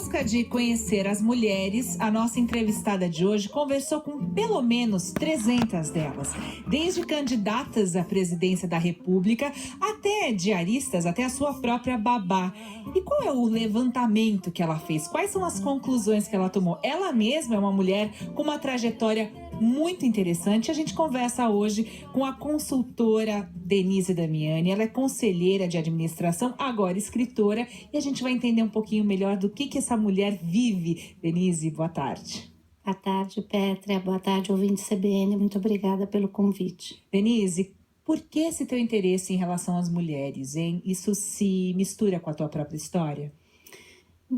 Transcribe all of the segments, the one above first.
busca de conhecer as mulheres, a nossa entrevistada de hoje conversou com pelo menos 300 delas, desde candidatas à presidência da República até diaristas, até a sua própria babá. E qual é o levantamento que ela fez? Quais são as conclusões que ela tomou? Ela mesma é uma mulher com uma trajetória muito interessante. A gente conversa hoje com a consultora Denise Damiani. Ela é conselheira de administração, agora escritora, e a gente vai entender um pouquinho melhor do que essa mulher vive. Denise, boa tarde. Boa tarde, Pétria. Boa tarde, ouvinte CBN. Muito obrigada pelo convite. Denise, por que esse teu interesse em relação às mulheres, hein? Isso se mistura com a tua própria história?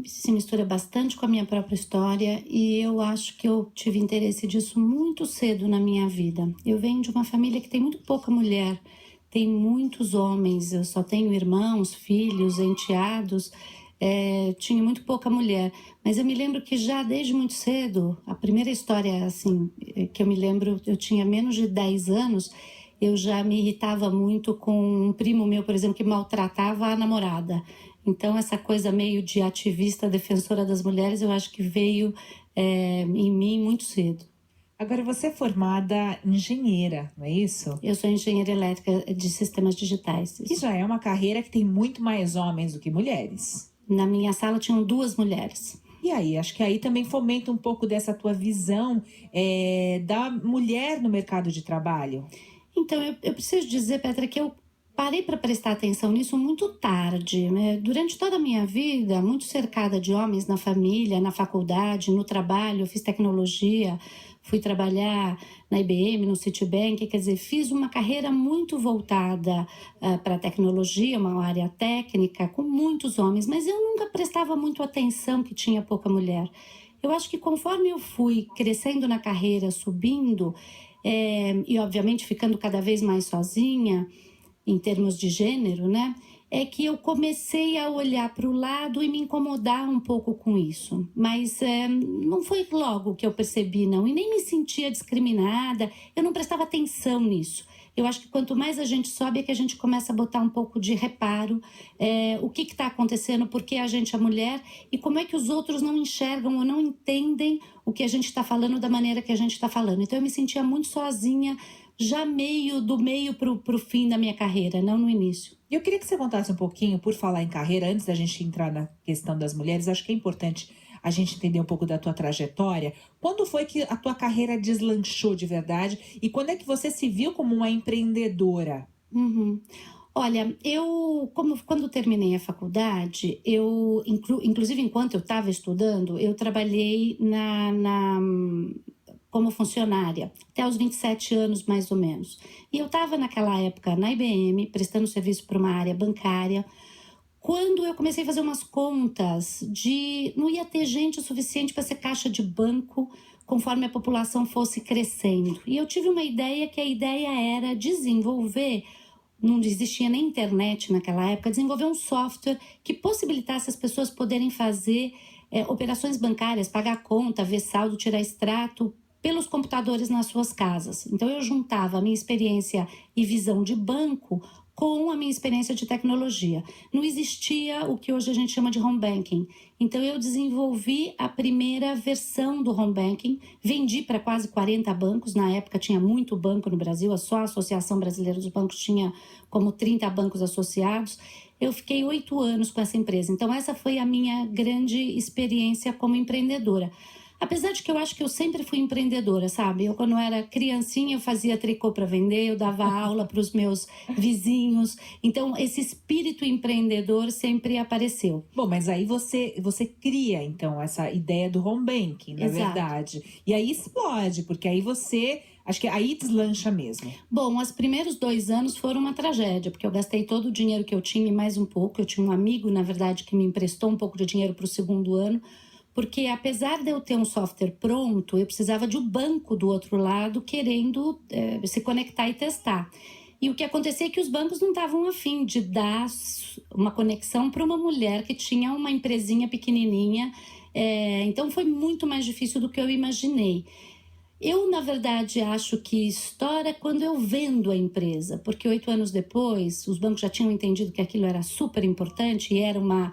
Se mistura bastante com a minha própria história e eu acho que eu tive interesse disso muito cedo na minha vida. Eu venho de uma família que tem muito pouca mulher, tem muitos homens, eu só tenho irmãos, filhos, enteados, tinha muito pouca mulher. Mas eu me lembro que já desde muito cedo, a primeira história assim, que eu me lembro, eu tinha menos de 10 anos, eu já me irritava muito com um primo meu, por exemplo, que maltratava a namorada. Então, essa coisa meio de ativista, defensora das mulheres, eu acho que veio em mim muito cedo. Agora, você é formada engenheira, não é isso? Eu sou engenheira elétrica de sistemas digitais. Que já é uma carreira que tem muito mais homens do que mulheres. Na minha sala tinham 2 mulheres. E aí, acho que aí também fomenta um pouco dessa tua visão da mulher no mercado de trabalho. Então, eu preciso dizer, Petra, que eu parei para prestar atenção nisso muito tarde, né? Durante toda a minha vida, muito cercada de homens na família, na faculdade, no trabalho, eu fiz tecnologia, fui trabalhar na IBM, no Citibank, quer dizer, fiz uma carreira muito voltada para a tecnologia, uma área técnica, com muitos homens, mas eu nunca prestava muito atenção que tinha pouca mulher. Eu acho que conforme eu fui crescendo na carreira, subindo, e obviamente ficando cada vez mais sozinha, em termos de gênero, né? É que eu comecei a olhar para o lado e me incomodar um pouco com isso. Mas não foi logo que eu percebi, não. E nem me sentia discriminada, eu não prestava atenção nisso. Eu acho que quanto mais a gente sobe é que a gente começa a botar um pouco de reparo, o que está acontecendo, por que a gente é mulher e como é que os outros não enxergam ou não entendem o que a gente está falando da maneira que a gente está falando. Então eu me sentia muito sozinha, já do meio para o fim da minha carreira, não no início. Eu queria que você contasse um pouquinho, por falar em carreira, antes da gente entrar na questão das mulheres, acho que é importante a gente entender um pouco da tua trajetória. Quando foi que a tua carreira deslanchou de verdade e quando é que você se viu como uma empreendedora? Uhum. Olha, quando terminei a faculdade, inclusive enquanto eu estava estudando, eu trabalhei como funcionária, até os 27 anos mais ou menos. E eu estava naquela época na IBM, prestando serviço para uma área bancária, quando eu comecei a fazer umas contas não ia ter gente o suficiente para ser caixa de banco conforme a população fosse crescendo. E eu tive uma ideia que a ideia era desenvolver, não existia nem internet naquela época, desenvolver um software que possibilitasse as pessoas poderem fazer operações bancárias, pagar conta, ver saldo, tirar extrato, pelos computadores nas suas casas. Então eu juntava a minha experiência e visão de banco com a minha experiência de tecnologia. Não existia o que hoje a gente chama de home banking. Então eu desenvolvi a primeira versão do home banking, vendi para quase 40 bancos, na época tinha muito banco no Brasil, só a Associação Brasileira dos Bancos tinha como 30 bancos associados. Eu fiquei 8 anos com essa empresa, então essa foi a minha grande experiência como empreendedora. Apesar de que eu acho que eu sempre fui empreendedora, sabe? Eu, quando era criancinha, eu fazia tricô para vender, eu dava aula para os meus vizinhos. Então, esse espírito empreendedor sempre apareceu. Bom, mas aí você cria, então, essa ideia do home banking, na verdade. E aí explode, porque aí acho que aí deslancha mesmo. Bom, os primeiros 2 anos foram uma tragédia, porque eu gastei todo o dinheiro que eu tinha e mais um pouco. Eu tinha um amigo, na verdade, que me emprestou um pouco de dinheiro para o segundo ano. Porque apesar de eu ter um software pronto, eu precisava de um banco do outro lado querendo se conectar e testar. E o que acontecia é que os bancos não estavam afim de dar uma conexão para uma mulher que tinha uma empresinha pequenininha. Então foi muito mais difícil do que eu imaginei. Eu, na verdade, acho que estoura quando eu vendo a empresa, porque 8 anos depois, os bancos já tinham entendido que aquilo era super importante e era uma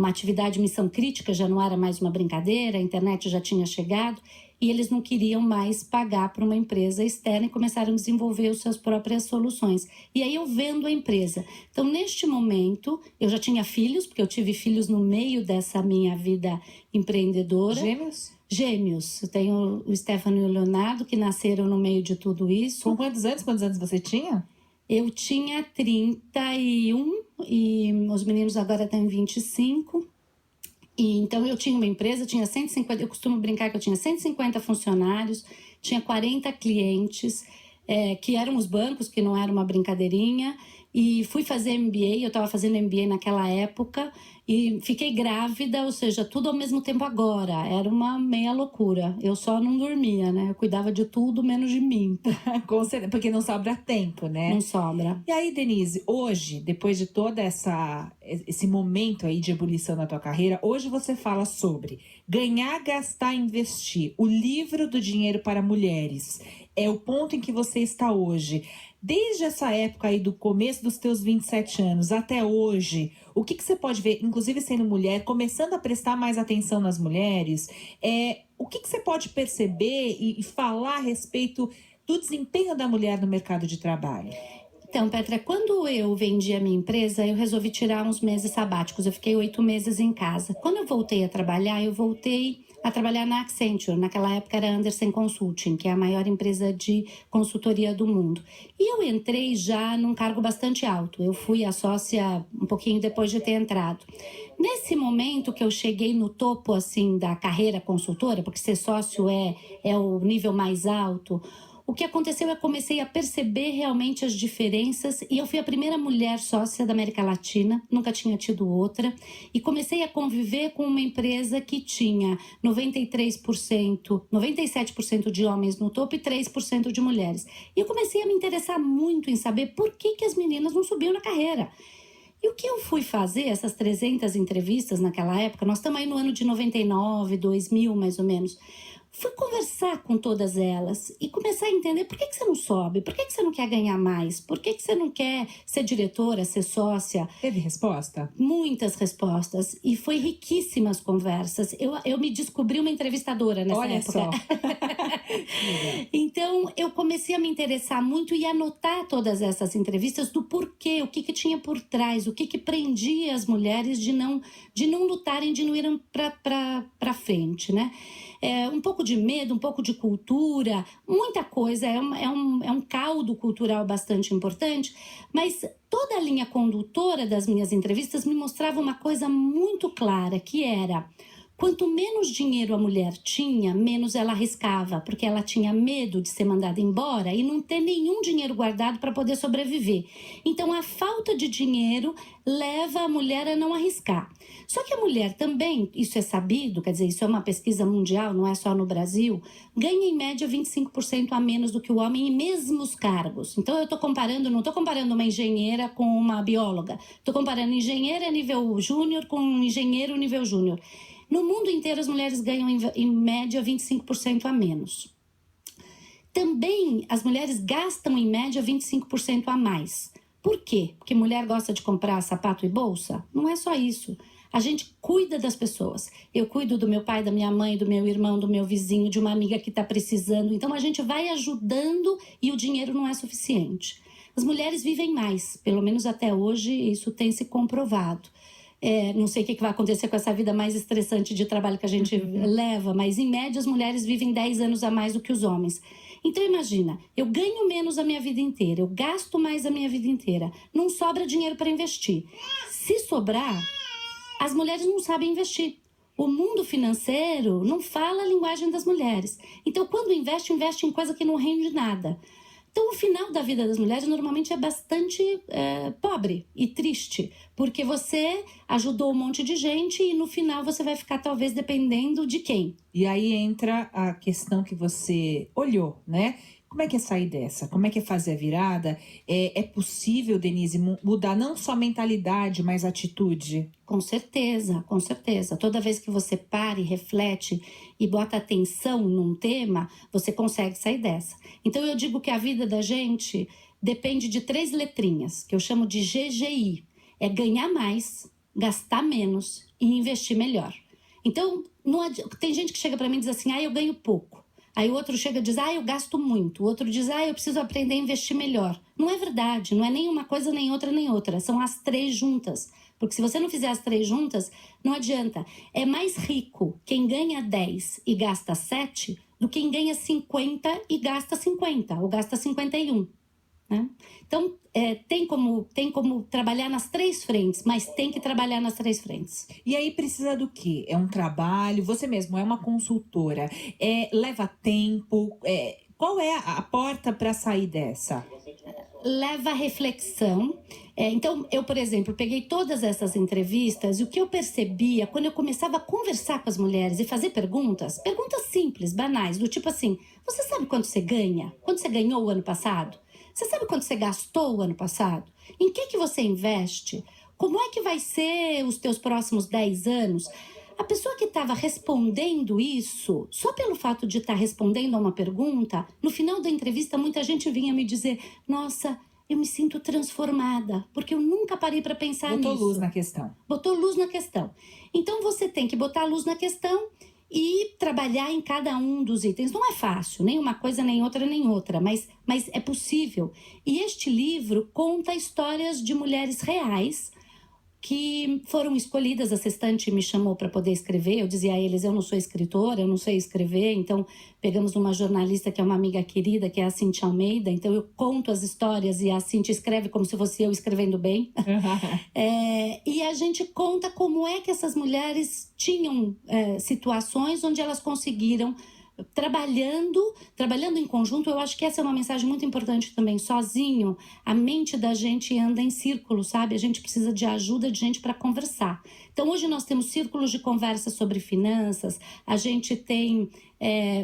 atividade missão crítica, já não era mais uma brincadeira, a internet já tinha chegado e eles não queriam mais pagar para uma empresa externa e começaram a desenvolver as suas próprias soluções. E aí eu vendo a empresa. Então, neste momento, eu já tinha filhos, porque eu tive filhos no meio dessa minha vida empreendedora. Gêmeos? Gêmeos. Eu tenho o Stefano e o Leonardo, que nasceram no meio de tudo isso. Com quantos anos? Quantos anos você tinha? Eu tinha 31 e os meninos agora têm 25. E então eu tinha uma empresa, tinha 150, eu costumo brincar que eu tinha 150 funcionários, tinha 40 clientes, que eram os bancos, que não era uma brincadeirinha, e fui fazer MBA, eu estava fazendo MBA naquela época, e fiquei grávida, ou seja, tudo ao mesmo tempo agora, era uma meia loucura, eu só não dormia, né, eu cuidava de tudo menos de mim. Com certeza, porque não sobra tempo, né? Não sobra. E aí, Denise, hoje, depois de todo esse momento aí de ebulição na tua carreira, hoje você fala sobre ganhar, gastar, investir, o livro do dinheiro para mulheres. É o ponto em que você está hoje. Desde essa época aí do começo dos teus 27 anos até hoje, o que você pode ver, inclusive sendo mulher, começando a prestar mais atenção nas mulheres, o que você pode perceber e falar a respeito do desempenho da mulher no mercado de trabalho? Então, Petra, quando eu vendi a minha empresa, eu resolvi tirar uns meses sabáticos. Eu fiquei 8 meses em casa. Quando eu voltei a trabalhar, eu voltei a trabalhar na Accenture. Naquela época era Andersen Consulting, que é a maior empresa de consultoria do mundo. E eu entrei já num cargo bastante alto. Eu fui a sócia um pouquinho depois de ter entrado. Nesse momento que eu cheguei no topo assim da carreira consultora, porque ser sócio é o nível mais alto, o que aconteceu é que eu comecei a perceber realmente as diferenças e eu fui a primeira mulher sócia da América Latina, nunca tinha tido outra, e comecei a conviver com uma empresa que tinha 97% de homens no topo e 3% de mulheres. E eu comecei a me interessar muito em saber por que as meninas não subiam na carreira. E o que eu fui fazer, essas 300 entrevistas naquela época, nós estamos aí no ano de 99, 2000 mais ou menos, fui conversar com todas elas e começar a entender por que você não sobe, por que você não quer ganhar mais, por que você não quer ser diretora, ser sócia. Teve resposta? Muitas respostas e foi riquíssimas conversas. Eu me descobri uma entrevistadora nessa Olha época. Só. Então eu comecei a me interessar muito e anotar todas essas entrevistas do porquê, o que tinha por trás, o que prendia as mulheres de não lutarem, de não irem para frente, né? Um pouco de medo, um pouco de cultura, muita coisa, é um caldo cultural bastante importante, mas toda a linha condutora das minhas entrevistas me mostrava uma coisa muito clara, que era: quanto menos dinheiro a mulher tinha, menos ela arriscava, porque ela tinha medo de ser mandada embora e não ter nenhum dinheiro guardado para poder sobreviver. Então, a falta de dinheiro leva a mulher a não arriscar. Só que a mulher também, isso é sabido, quer dizer, isso é uma pesquisa mundial, não é só no Brasil, ganha em média 25% a menos do que o homem em mesmos cargos. Então, eu não estou comparando uma engenheira com uma bióloga, estou comparando engenheira nível júnior com um engenheiro nível júnior. No mundo inteiro, as mulheres ganham, em média, 25% a menos. Também, as mulheres gastam, em média, 25% a mais. Por quê? Porque mulher gosta de comprar sapato e bolsa? Não é só isso. A gente cuida das pessoas. Eu cuido do meu pai, da minha mãe, do meu irmão, do meu vizinho, de uma amiga que está precisando. Então, a gente vai ajudando e o dinheiro não é suficiente. As mulheres vivem mais. Pelo menos até hoje, isso tem se comprovado. Não sei o que vai acontecer com essa vida mais estressante de trabalho que a gente leva, mas em média as mulheres vivem 10 anos a mais do que os homens. Então imagina, eu ganho menos a minha vida inteira, eu gasto mais a minha vida inteira, não sobra dinheiro para investir. Se sobrar, as mulheres não sabem investir. O mundo financeiro não fala a linguagem das mulheres. Então quando investe em coisa que não rende nada. Então, o final da vida das mulheres normalmente é bastante pobre e triste, porque você ajudou um monte de gente e no final você vai ficar talvez dependendo de quem? E aí entra a questão que você olhou, né? Como é que é sair dessa? Como é que é fazer a virada? É possível, Denise, mudar não só mentalidade, mas atitude? Com certeza, com certeza. Toda vez que você para e reflete e bota atenção num tema, você consegue sair dessa. Então eu digo que a vida da gente depende de 3 letrinhas, que eu chamo de GGI. É ganhar mais, gastar menos e investir melhor. Então, tem gente que chega para mim e diz assim, eu ganho pouco. Aí o outro chega e diz, eu gasto muito. O outro diz, eu preciso aprender a investir melhor. Não é verdade, não é nem uma coisa, nem outra, nem outra. São as 3 juntas. Porque se você não fizer as 3 juntas, não adianta. É mais rico quem ganha 10 e gasta 7 do que quem ganha 50 e gasta 50, ou gasta 51. Né? Então, tem como trabalhar nas 3 frentes, mas tem que trabalhar nas 3 frentes. E aí precisa do quê? É um trabalho, você mesmo é uma consultora, leva tempo, qual é a porta para sair dessa? Leva reflexão. Então, eu, por exemplo, peguei todas essas entrevistas e o que eu percebia quando eu começava a conversar com as mulheres e fazer perguntas simples, banais, do tipo assim, você sabe quanto você ganha? Quanto você ganhou o ano passado? Você sabe quanto você gastou o ano passado? Em que você investe? Como é que vai ser os teus próximos 10 anos? A pessoa que estava respondendo isso, só pelo fato de estar respondendo a uma pergunta, no final da entrevista muita gente vinha me dizer, nossa, eu me sinto transformada, porque eu nunca parei para pensar nisso. Botou luz na questão. Botou luz na questão. Então você tem que botar luz na questão e trabalhar em cada um dos itens. Não é fácil, nem uma coisa, nem outra, mas é possível. E este livro conta histórias de mulheres reais que foram escolhidas. A Sextante me chamou para poder escrever. Eu dizia a eles, eu não sou escritora, eu não sei escrever. Então, pegamos uma jornalista que é uma amiga querida, que é a Cintia Almeida. Então, eu conto as histórias e a Cintia escreve como se fosse eu escrevendo bem. E a gente conta como é que essas mulheres tinham situações onde elas conseguiram, trabalhando em conjunto. Eu acho que essa é uma mensagem muito importante também. Sozinho, a mente da gente anda em círculo, sabe? A gente precisa de ajuda de gente para conversar. Então, hoje nós temos círculos de conversa sobre finanças, a gente tem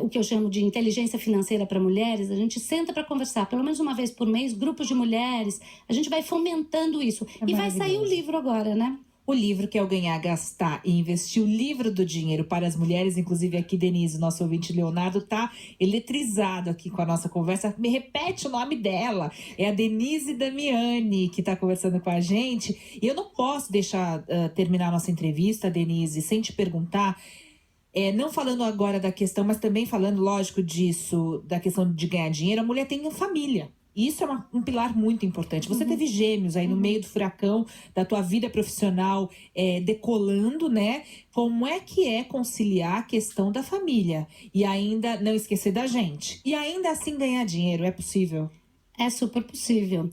o que eu chamo de inteligência financeira para mulheres, a gente senta para conversar, pelo menos uma vez por mês, grupos de mulheres, a gente vai fomentando isso. E vai sair o livro agora, né? O livro que é o Ganhar, Gastar e Investir, o livro do dinheiro para as mulheres. Inclusive aqui, Denise, nosso ouvinte Leonardo, tá eletrizado aqui com a nossa conversa. Me repete o nome dela. É a Denise Damiani que está conversando com a gente. E eu não posso deixar terminar a nossa entrevista, Denise, sem te perguntar, não falando agora da questão, mas também falando, lógico, disso, da questão de ganhar dinheiro. A mulher tem uma família. Isso é um pilar muito importante. Você teve gêmeos aí no meio do furacão da tua vida profissional decolando, né? Como é que é conciliar a questão da família e ainda não esquecer da gente? E ainda assim ganhar dinheiro, é possível? É super possível.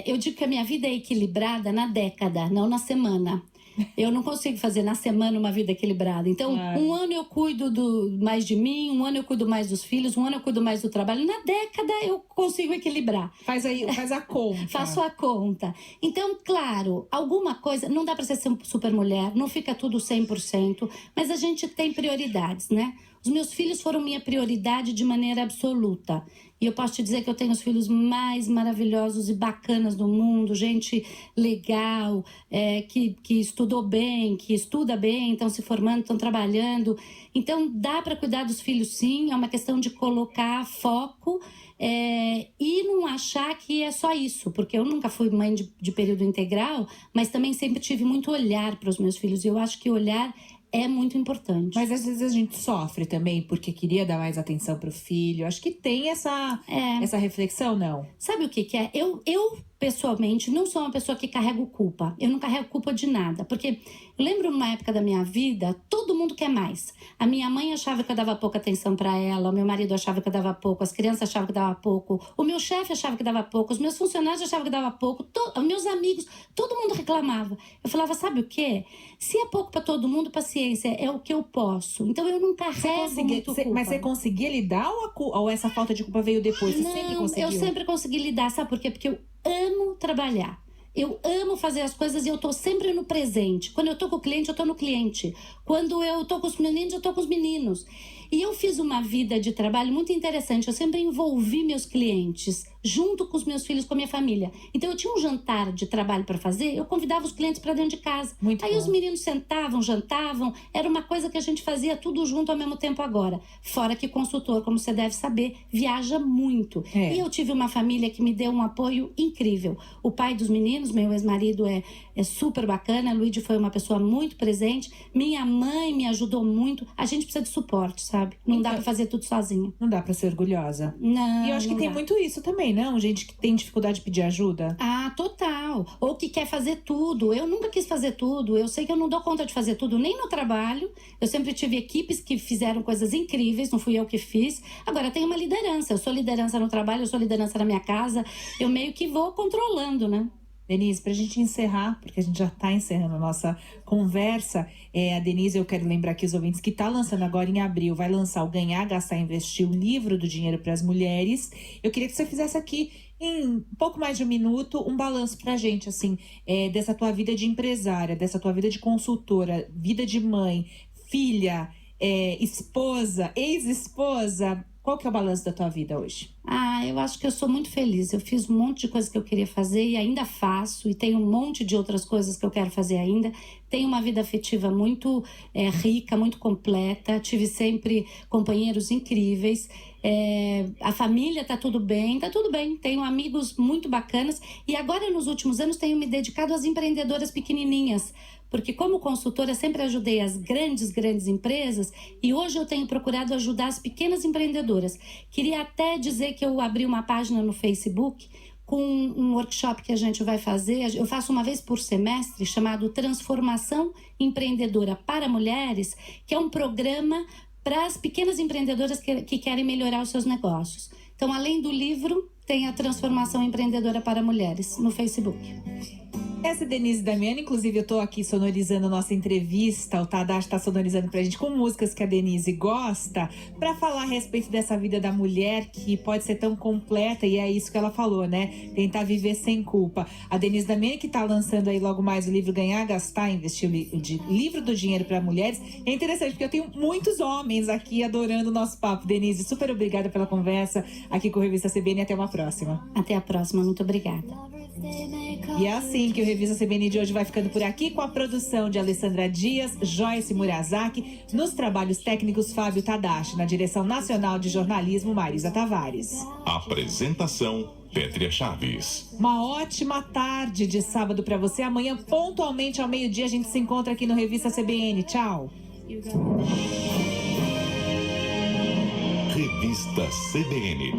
Eu digo que a minha vida é equilibrada na década, não na semana. Eu não consigo fazer na semana uma vida equilibrada. Então, um ano eu cuido mais de mim, um ano eu cuido mais dos filhos, um ano eu cuido mais do trabalho. Na década eu consigo equilibrar. Faz a conta. Faço a conta. Então, claro, alguma coisa... Não dá para ser super mulher, não fica tudo 100%, mas a gente tem prioridades, né? Os meus filhos foram minha prioridade de maneira absoluta. E eu posso te dizer que eu tenho os filhos mais maravilhosos e bacanas do mundo, gente legal, que estudou bem, que estuda bem, estão se formando, estão trabalhando. Então, dá para cuidar dos filhos, sim, é uma questão de colocar foco e não achar que é só isso, porque eu nunca fui mãe de período integral, mas também sempre tive muito olhar para os meus filhos, e eu acho que olhar é muito importante. Mas às vezes a gente sofre também porque queria dar mais atenção pro filho. Acho que tem essa reflexão, não? Sabe o que é? Eu pessoalmente, não sou uma pessoa que carrego culpa. Eu não carrego culpa de nada. Porque eu lembro numa época da minha vida, todo mundo quer mais. A minha mãe achava que eu dava pouca atenção para ela, o meu marido achava que eu dava pouco, as crianças achavam que eu dava pouco, o meu chefe achava que dava pouco, os meus funcionários achavam que dava pouco, os meus amigos, todo mundo reclamava. Eu falava, sabe o quê? Se é pouco para todo mundo, paciência, é o que eu posso. Então eu não carrego muito culpa. Mas você conseguia lidar ou essa falta de culpa veio depois? Você sempre conseguiu? Eu sempre consegui lidar, sabe por quê? Porque eu amo trabalhar. Eu amo fazer as coisas e eu tô sempre no presente. Quando eu tô com o cliente, eu tô no cliente. Quando eu tô com os meninos, eu tô com os meninos. E eu fiz uma vida de trabalho muito interessante. Eu sempre envolvi meus clientes junto com os meus filhos, com a minha família. Então eu tinha um jantar de trabalho para fazer, eu convidava os clientes para dentro de casa. Muito Aí bom. os meninos sentavam, jantavam, era uma coisa que a gente fazia tudo junto ao mesmo tempo agora. Fora que consultor, como você deve saber, viaja muito. E eu tive uma família que me deu um apoio incrível. O pai dos meninos, meu ex-marido, é super bacana, Luigi foi uma pessoa muito presente, minha mãe me ajudou muito. A gente precisa de suporte, sabe? Não dá para fazer tudo sozinha. Não dá para ser orgulhosa. Não. E eu acho que tem muito isso também, não? Gente que tem dificuldade de pedir ajuda. Ah, total. Ou que quer fazer tudo. Eu nunca quis fazer tudo. Eu sei que eu não dou conta de fazer tudo, nem no trabalho. Eu sempre tive equipes que fizeram coisas incríveis, não fui eu que fiz. Agora, tem uma liderança. Eu sou liderança no trabalho, eu sou liderança na minha casa. Eu meio que vou controlando, né? Denise, para a gente encerrar, porque a gente já está encerrando a nossa conversa, a Denise, eu quero lembrar aqui os ouvintes que está lançando agora em abril, vai lançar o Ganhar, Gastar, Investir, o livro do dinheiro para as mulheres. Eu queria que você fizesse aqui, em um pouco mais de um minuto, um balanço para a gente, assim, dessa tua vida de empresária, dessa tua vida de consultora, vida de mãe, filha, esposa, ex-esposa. Qual que é o balanço da tua vida hoje? Eu acho que eu sou muito feliz. Eu fiz um monte de coisas que eu queria fazer e ainda faço. E tenho um monte de outras coisas que eu quero fazer ainda. Tenho uma vida afetiva muito rica, muito completa. Tive sempre companheiros incríveis. A família tá tudo bem. Tenho amigos muito bacanas. E agora, nos últimos anos, tenho me dedicado às empreendedoras pequenininhas. Porque como consultora sempre ajudei as grandes empresas e hoje eu tenho procurado ajudar as pequenas empreendedoras. Queria até dizer que eu abri uma página no Facebook com um workshop que a gente vai fazer. Eu faço uma vez por semestre chamado Transformação Empreendedora para Mulheres, que é um programa para as pequenas empreendedoras que querem melhorar os seus negócios. Então, além do livro, tem a Transformação Empreendedora para Mulheres no Facebook. Essa é Denise Damiani, inclusive eu tô aqui sonorizando a nossa entrevista, o Tadashi tá sonorizando pra gente com músicas que a Denise gosta, pra falar a respeito dessa vida da mulher que pode ser tão completa, e é isso que ela falou, né? Tentar viver sem culpa. A Denise Damiani que tá lançando aí logo mais o livro Ganhar, Gastar, Investir, o livro do dinheiro pra mulheres. É interessante, porque eu tenho muitos homens aqui adorando o nosso papo. Denise, super obrigada pela conversa aqui com a Revista CBN e até uma próxima. Até a próxima, muito obrigada. E é assim que o Revista CBN de hoje vai ficando por aqui, com a produção de Alessandra Dias, Joyce Murasaki, nos trabalhos técnicos Fábio Tadashi, na direção nacional de jornalismo Marisa Tavares. Apresentação Pétria Chaves. Uma ótima tarde de sábado para você. Amanhã, pontualmente ao meio-dia, a gente se encontra aqui no Revista CBN. Tchau. Revista CBN.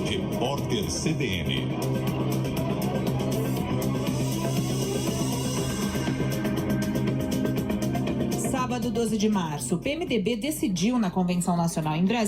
Repórter CBN. Sábado 12 de março, o PMDB decidiu na Convenção Nacional em Brasília